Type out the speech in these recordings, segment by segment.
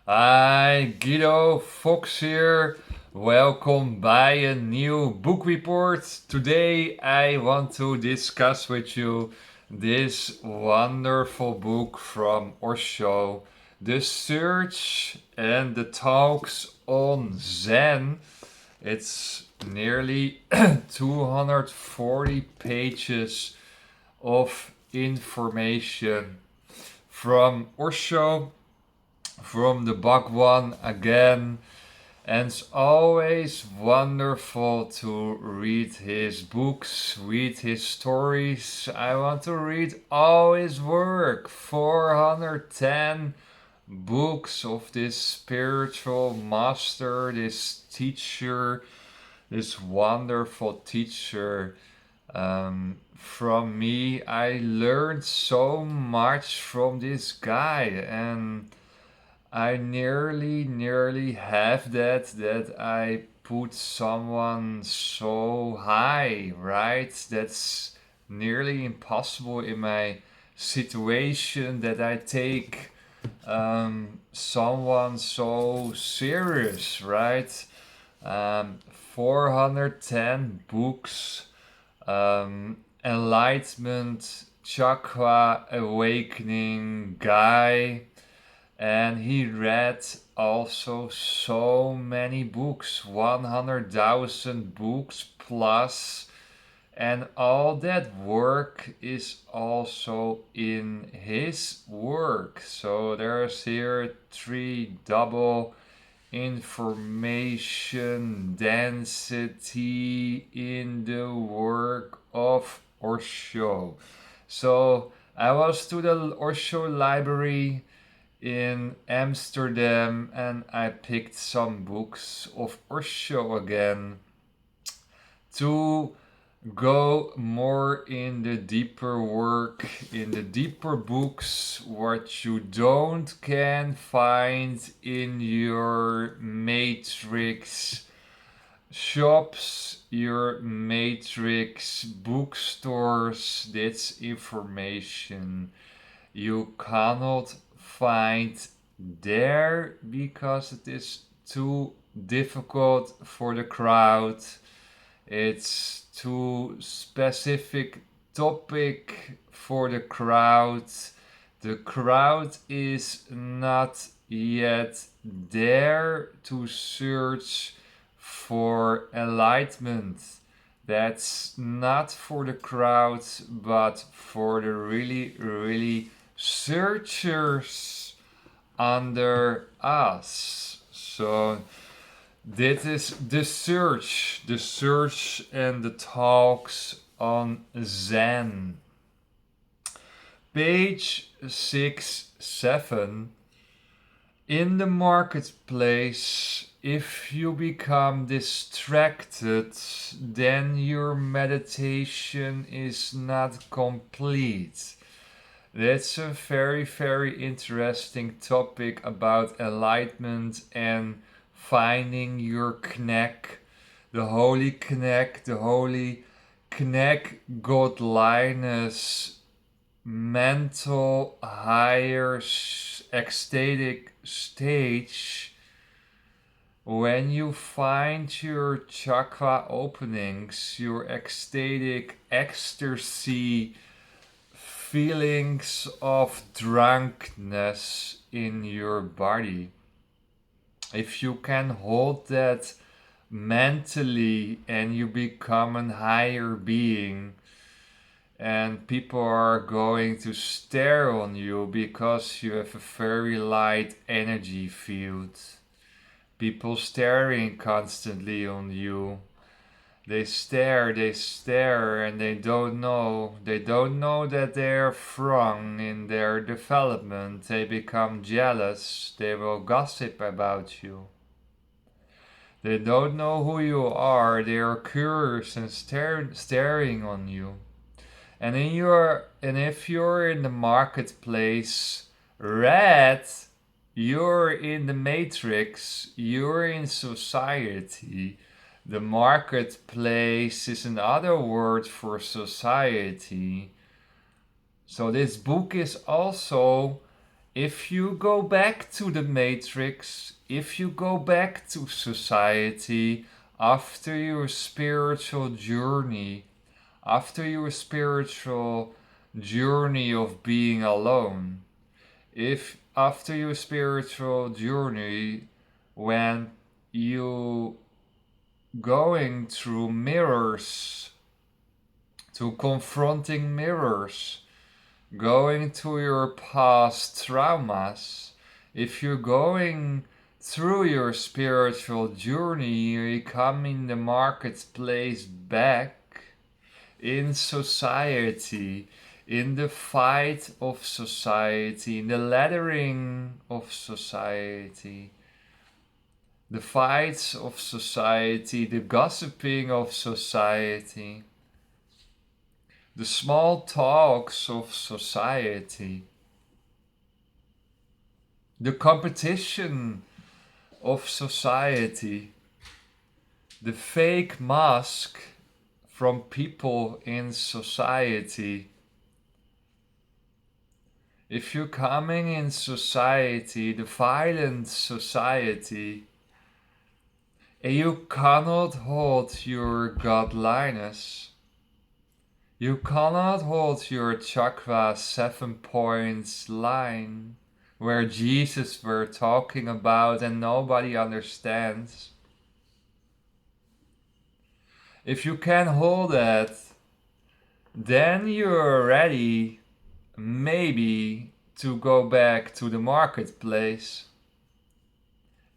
Hi, Guido Fox here. Welcome by a new book report. Today I want to discuss with you this wonderful book from Osho, The Search and the Talks on Zen. It's nearly 240 pages of information from Osho, from the Bhagwan again, and it's always wonderful to read his books, read his stories. I want to read all his work. 410 books of this spiritual master, this teacher, this wonderful teacher. From me, I learned so much from this guy, and I nearly have that I put someone so high, right? That's nearly impossible in my situation, that I take someone so serious, right? 410 books, enlightenment, chakra awakening guy, and he read also so many books, 100,000 books plus, and all that work is also in his work. So there's here three double information density in the work of Osho. So I was to the Osho library in Amsterdam, and I picked some books of Osho again to go more in the deeper work, in the deeper books, what you don't can find in your matrix shops, your matrix bookstores. That's information you cannot find there because it is too difficult for the crowd. It's too specific topic for the crowd. The crowd is not yet there to search for enlightenment. That's not for the crowd, but for the really searchers under us. So this is the search and the talks on Zen. Page 6-7. In the marketplace, if you become distracted, then your meditation is not complete. That's a very interesting topic about enlightenment and finding your knack, the holy knack, the holy knack, godliness, mental higher ecstatic stage. When you find your chakra openings, your ecstatic ecstasy, feelings of drunkenness in your body, if you can hold that mentally and you become a higher being, and people are going to stare on you because you have a very light energy field. People staring constantly on you. They stare, and they don't know that they're wrong in their development. They become jealous, they will gossip about you. They don't know who you are, they are curious and staring on you. And if you're in the marketplace, red, you're in the matrix, you're in society. The marketplace is another word for society. So this book is also If you go back to the matrix, if you go back to society after your spiritual journey, after your spiritual journey of being alone, if after your spiritual journey, when you going through mirrors, to confronting mirrors, going to your past traumas, if you're going through your spiritual journey, you come in the marketplace back in society, in the fight of society, in the laddering of society, the fights of society, the gossiping of society, the small talks of society, the competition of society, the fake mask from people in society. If you're coming in society, the violent society, and you cannot hold your godliness, you cannot hold your chakra 7 points line where Jesus were talking about and nobody understands. If you can hold that, then you're ready maybe to go back to the marketplace.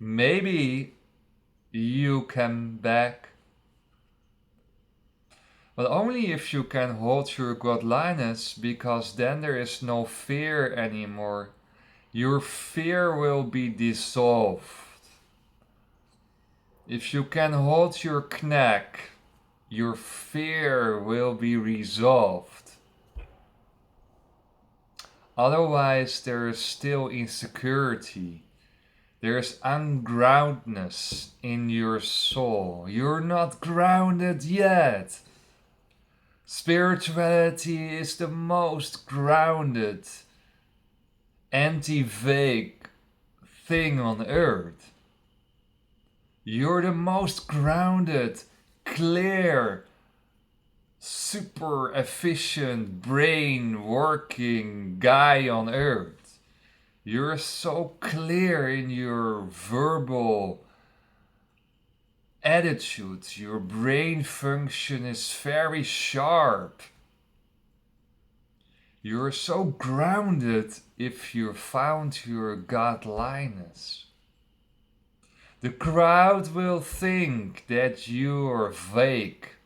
Maybe you can back. But only if you can hold your godliness, because then there is no fear anymore. Your fear will be dissolved. If you can hold your knack, your fear will be resolved. Otherwise, there is still insecurity. There is ungroundedness in your soul. You're not grounded yet. Spirituality is the most grounded, anti-vague thing on earth. You're the most grounded, clear, super efficient brain working guy on earth. You're so clear in your verbal attitude. Your brain function is very sharp. You're so grounded if you found your godliness. The crowd will think that you're fake.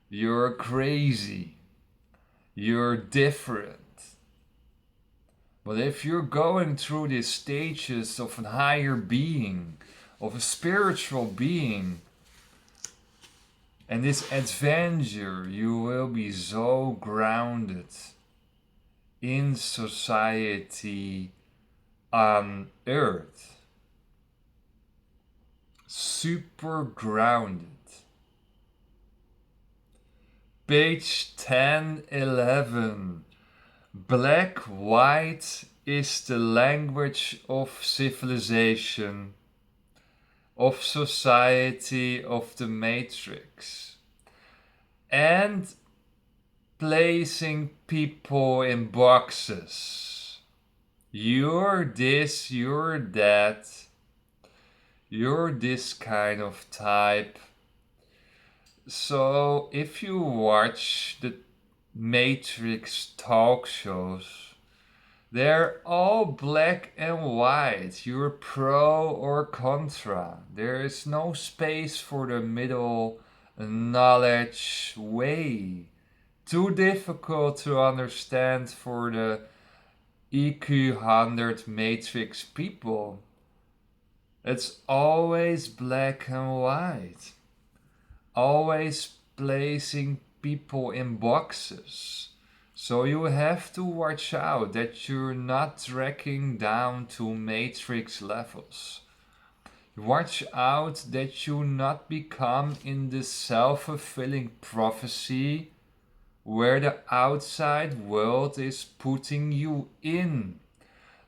You're crazy. You're different. But if you're going through these stages of a higher being, of a spiritual being, and this adventure, you will be so grounded in society on earth. Super grounded. Page 1011. Black, white is the language of civilization, of society, of the matrix, and placing people in boxes. You're this, you're that, you're this kind of type. So if you watch the Matrix talk shows, they're all black and white. You're pro or contra. There is no space for the middle knowledge way. Too difficult to understand for the EQ 100 Matrix people. It's always black and white. Always placing people in boxes. So you have to watch out that you're not tracking down to matrix levels. Watch out that you not become in the self-fulfilling prophecy where the outside world is putting you in.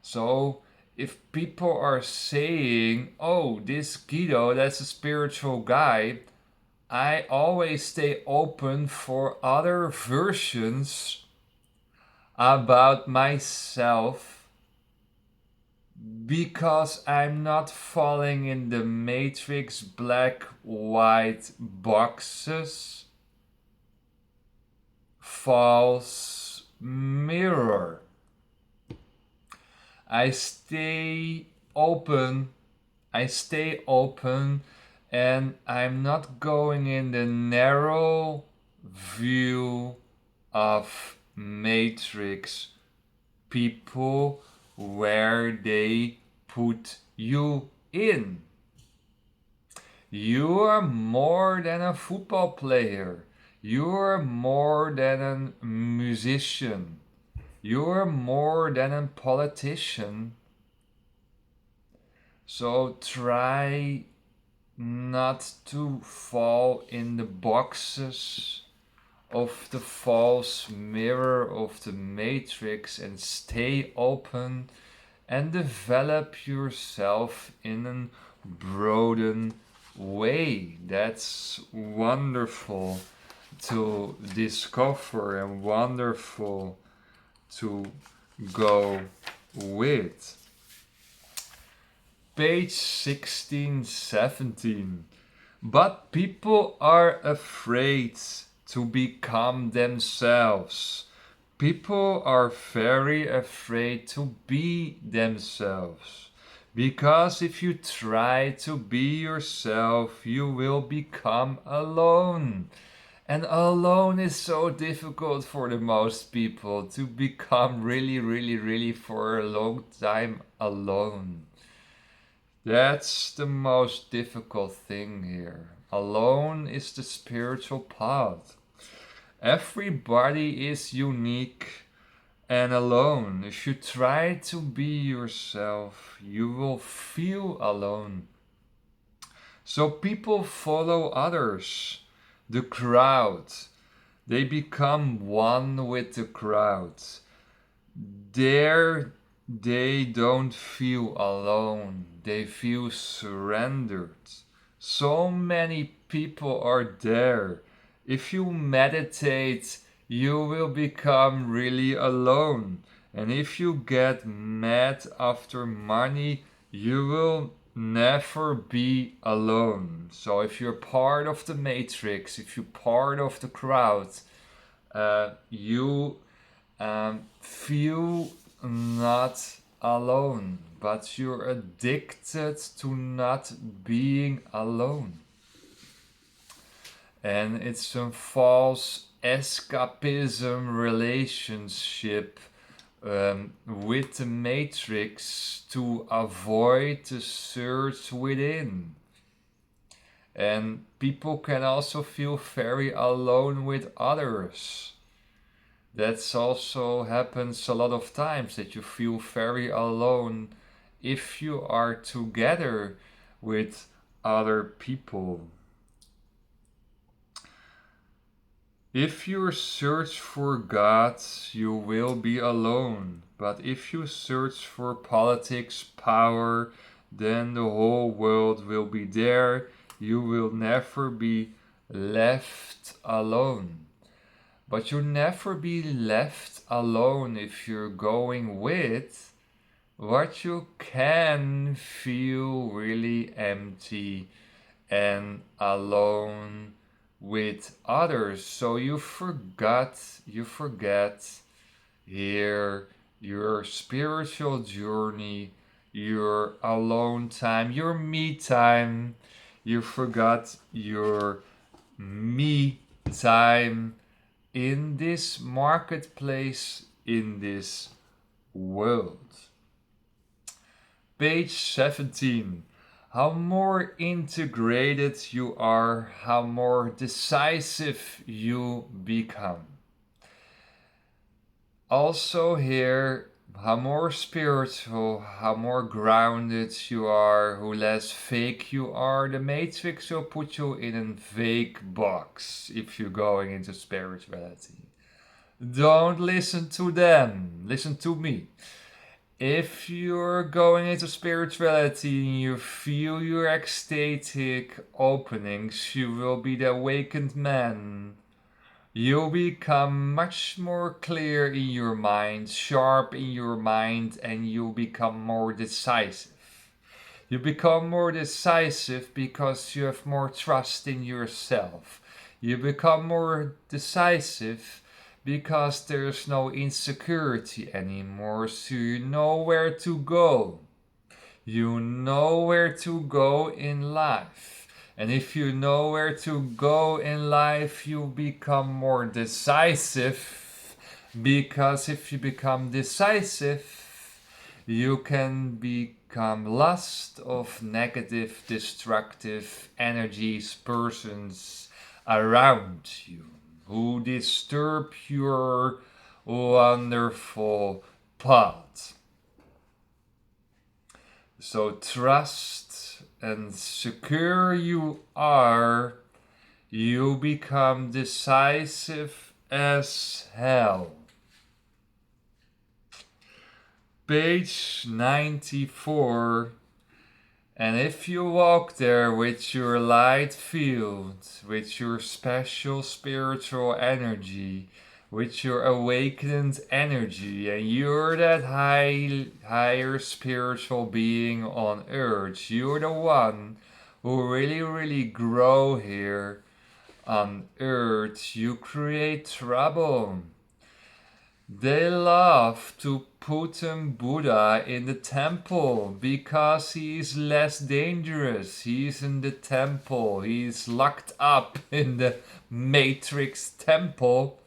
So if people are saying, oh, this Guido, that's a spiritual guy, I always stay open for other versions about myself because I'm not falling in the matrix black white boxes false mirror. I stay open. I stay open and I'm not going in the narrow view of matrix people where they put you in. You are more than a football player. You are more than a musician. You are more than a politician. So try not to fall in the boxes of the false mirror of the matrix and stay open and develop yourself in a broadened way. That's wonderful to discover and wonderful to go with. Page 16, 17. But people are afraid to become themselves. People are very afraid to be themselves. Because if you try to be yourself, you will become alone. And alone is so difficult for the most people to become really for a long time alone. That's the most difficult thing here. Alone is the spiritual path. Everybody is unique and alone. If you try to be yourself, you will feel alone. So people follow others, the crowd. They become one with the crowd. There they don't feel alone. They feel surrendered. So many people are there. If you meditate, you will become really alone. And if you get mad after money, you will never be alone. So if you're part of the matrix, if you're part of the crowd, you feel not alone, but you're addicted to not being alone. And it's a false escapism relationship with the matrix to avoid the search within. And people can also feel very alone with others. That's also happens a lot of times, that you feel very alone if you are together with other people. If you search for God, you will be alone. But if you search for politics, power, then the whole world will be there. You will never be left alone. But you'll never be left alone if you're going with what you can feel really empty and alone with others. So you forget here your spiritual journey, your alone time, your me time. You forgot your me time in this marketplace, in this world. Page 17. How more integrated you are, how more decisive you become. Also here, how more spiritual, how more grounded you are, how less fake you are, the matrix will put you in a fake box if you're going into spirituality. Don't listen to them, listen to me. If you're going into spirituality and you feel your ecstatic openings, you will be the awakened man. You'll become much more clear in your mind, sharp in your mind, and you'll become more decisive. You become more decisive because you have more trust in yourself. You become more decisive because there's no insecurity anymore, so you know where to go. You know where to go in life. And if you know where to go in life, you become more decisive. Because if you become decisive, you can become lost of negative, destructive energies, persons around you who disturb your wonderful path. So trust and secure you are, you become decisive as hell. Page 94. And if you walk there with your light field, with your special spiritual energy, with your awakened energy, and you're that higher spiritual being on earth, you're the one who really grow here on earth, you create trouble. They love to put a Buddha in the temple because he is less dangerous. He's in the temple. He's locked up in the Matrix temple.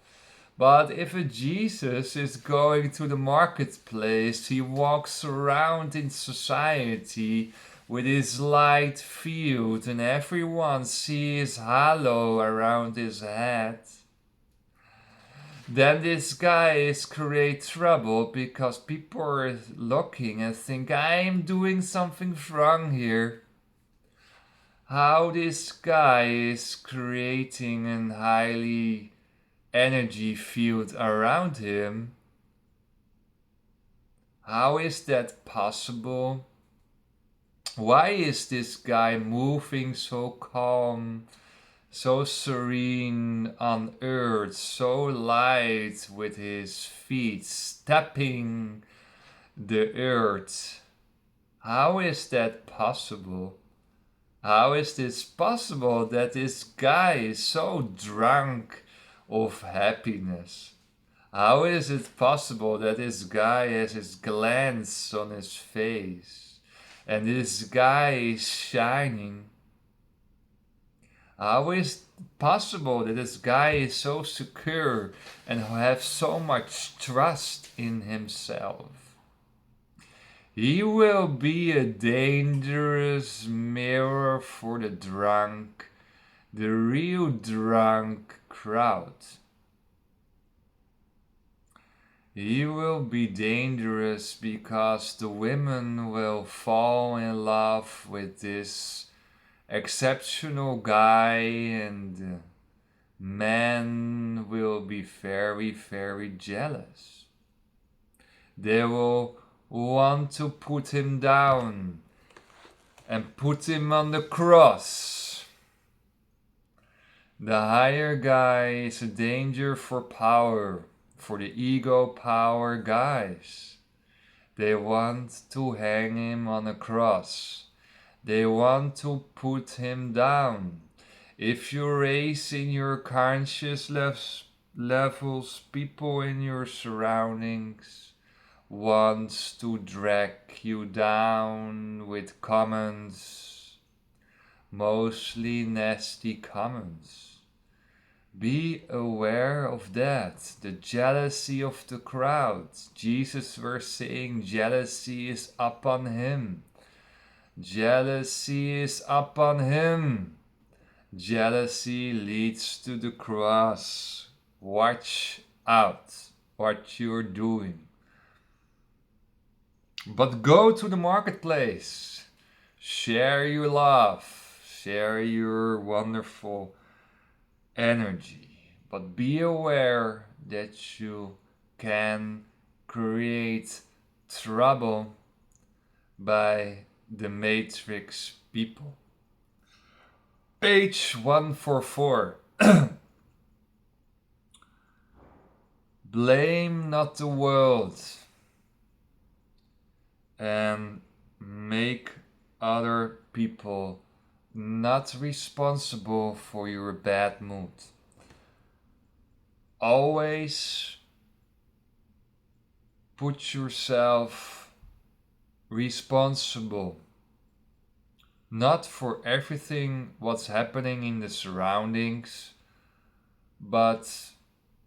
But if a Jesus is going to the marketplace, he walks around in society with his light field and everyone sees halo around his head. Then this guy is create trouble because people are looking and think I'm doing something wrong here. How this guy is creating a highly energy field around him. How is that possible? Why is this guy moving so calm, so serene on earth, so light with his feet stepping the earth? How is that possible? How is this possible that this guy is so drunk of happiness? How is it possible that this guy has his glance on his face and this guy is shining? How is it possible that this guy is so secure and have so much trust in himself? He will be a dangerous mirror for the drunk, the real drunk crowd. He will be dangerous because the women will fall in love with this exceptional guy and men will be very jealous. They will want to put him down and put him on the cross. The higher guy is a danger for power, for the ego power guys. They want to hang him on a cross. They want to put him down. If you raise in your conscious levels, people in your surroundings wants to drag you down with comments, mostly nasty comments. Be aware of that, the jealousy of the crowd. Jesus was saying jealousy is upon him. Jealousy is upon him. Jealousy leads to the cross. Watch out what you're doing. But go to the marketplace. Share your love. Share your wonderful energy. But be aware that you can create trouble by the Matrix people. Page 144. Blame not the world and make other people not responsible for your bad mood. Always put yourself responsible, not for everything what's happening in the surroundings, but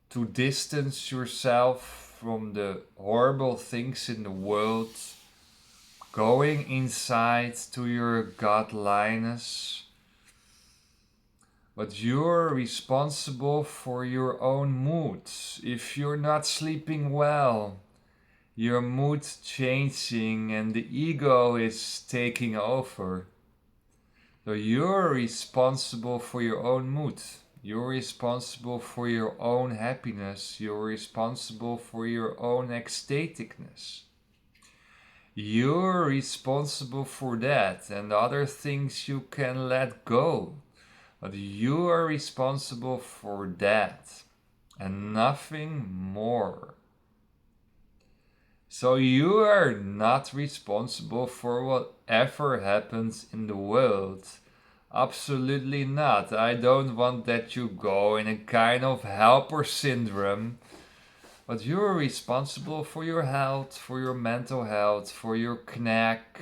to distance yourself from the horrible things in the world, going inside to your godliness. But you're responsible for your own mood. If you're not sleeping well, your mood changing and the ego is taking over. So you're responsible for your own mood. You're responsible for your own happiness. You're responsible for your own ecstaticness. You're responsible for that, and other things you can let go. But you are responsible for that and nothing more. So you are not responsible for whatever happens in the world. Absolutely not. I don't want that you go in a kind of helper syndrome. But you're responsible for your health, for your mental health, for your knack.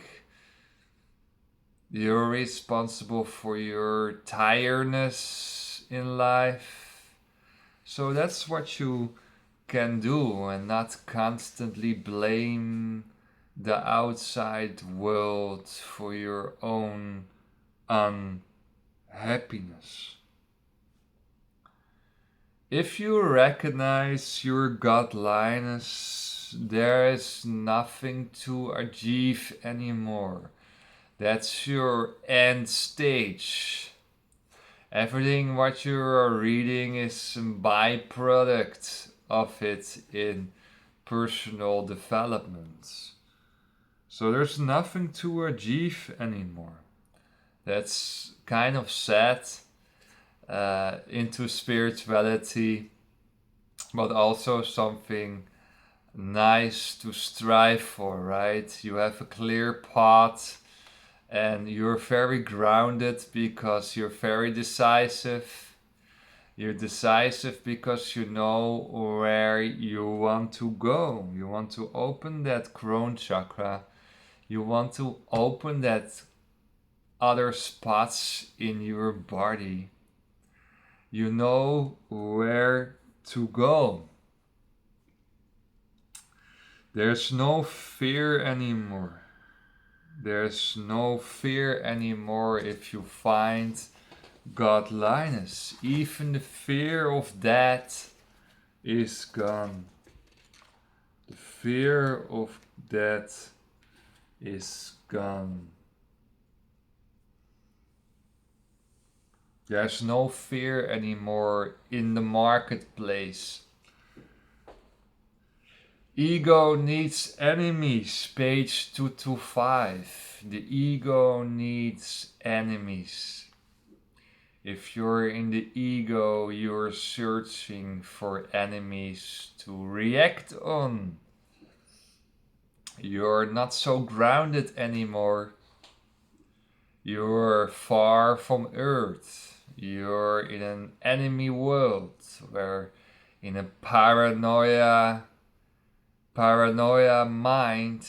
You're responsible for your tiredness in life. So that's what you can do, and not constantly blame the outside world for your own unhappiness. If you recognize your godliness, there is nothing to achieve anymore. That's your end stage. Everything what you are reading is a byproduct of it in personal development. So there's nothing to achieve anymore. That's kind of sad into spirituality, but also something nice to strive for, right? You have a clear path and you're very grounded because you're very decisive. You're decisive because you know where you want to go. You want to open that crown chakra. You want to open that other spots in your body. You know where to go. There's no fear anymore. There's no fear anymore if you find godliness. Even the fear of death is gone. The fear of death is gone. There's no fear anymore in the marketplace. Ego needs enemies, page 225. The ego needs enemies. If you're in the ego, you're searching for enemies to react on. You're not so grounded anymore. You're far from earth. You're in an enemy world where in a paranoia mind,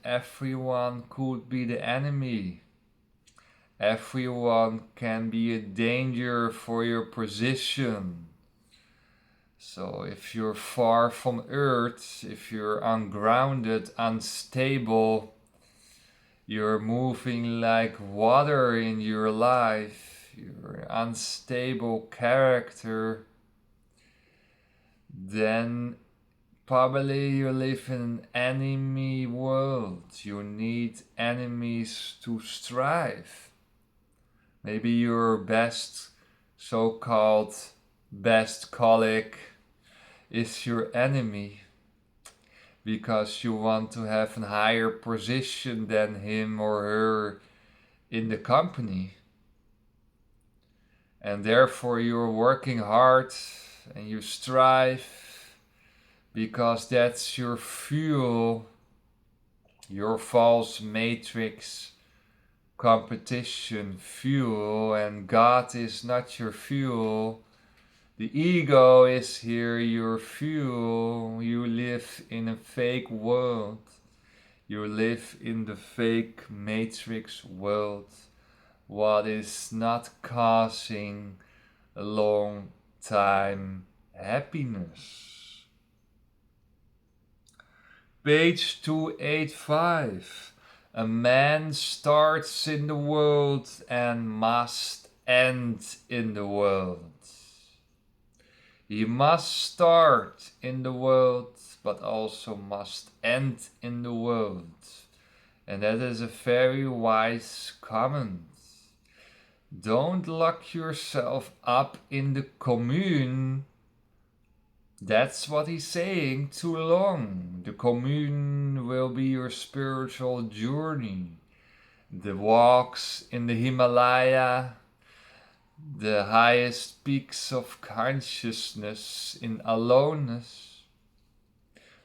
everyone could be the enemy. Everyone can be a danger for your position. So if you're far from earth, if you're ungrounded, unstable, you're moving like water in your life, you're an unstable character, then probably you live in an enemy world. You need enemies to strive. Maybe your best so-called best colleague is your enemy. because you want to have a higher position than him or her in the company. And therefore you're working hard and you strive because that's your fuel, your false matrix competition fuel, and God is not your fuel. The ego is here your fuel. You live in a fake world. You live in the fake matrix world, what is not causing a long time happiness. Page 285. A man starts in the world and must end in the world. He must start in the world, but also must end in the world. And that is a very wise comment. Don't lock yourself up in the commune. That's what he's saying, too long. The commune will be your spiritual journey. The walks in the Himalaya, the highest peaks of consciousness in aloneness.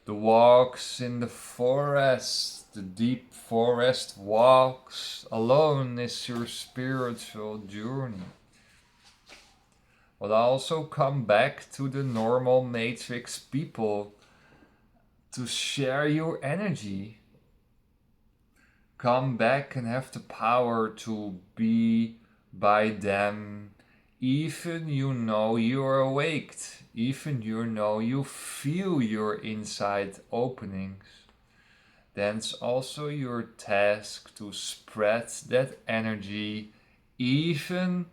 The walks in the forest, the deep forest walks alone is your spiritual journey. But also come back to the normal matrix people to share your energy. Come back and have the power to be by them. Even you know you're awake. Even you know you feel your inside openings. Then it's also your task to spread that energy, even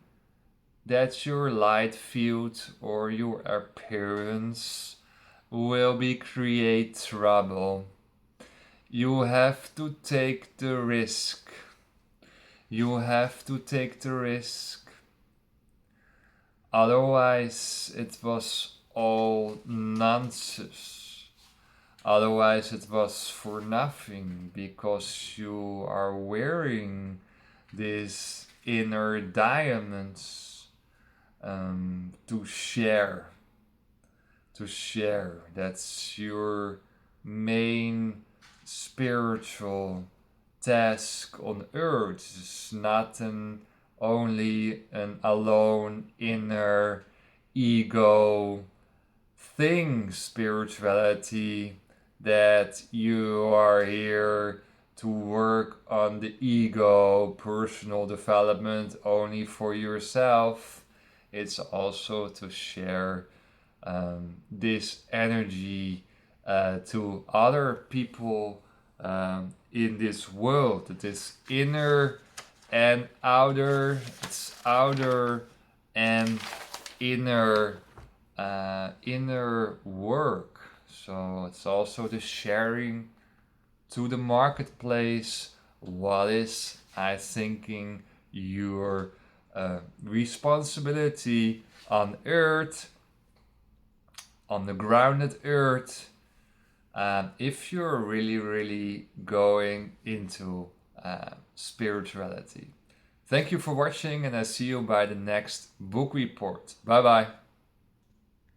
that your light field or your appearance will be create trouble. You have to take the risk. You have to take the risk. Otherwise, it was all nonsense. Otherwise, it was for nothing, because you are wearing these inner diamonds to share. To share. That's your main spiritual task on earth. It's not only an alone inner ego thing, spirituality, that you are here to work on the ego, personal development only for yourself. It's also to share this energy to other people in this world. It is inner and outer. It's outer and inner work. So it's also the sharing to the marketplace. What is, I thinking, your responsibility on earth, on the grounded earth, if you're really going into spirituality. Thank you for watching, and I see you by the next book report. Bye bye.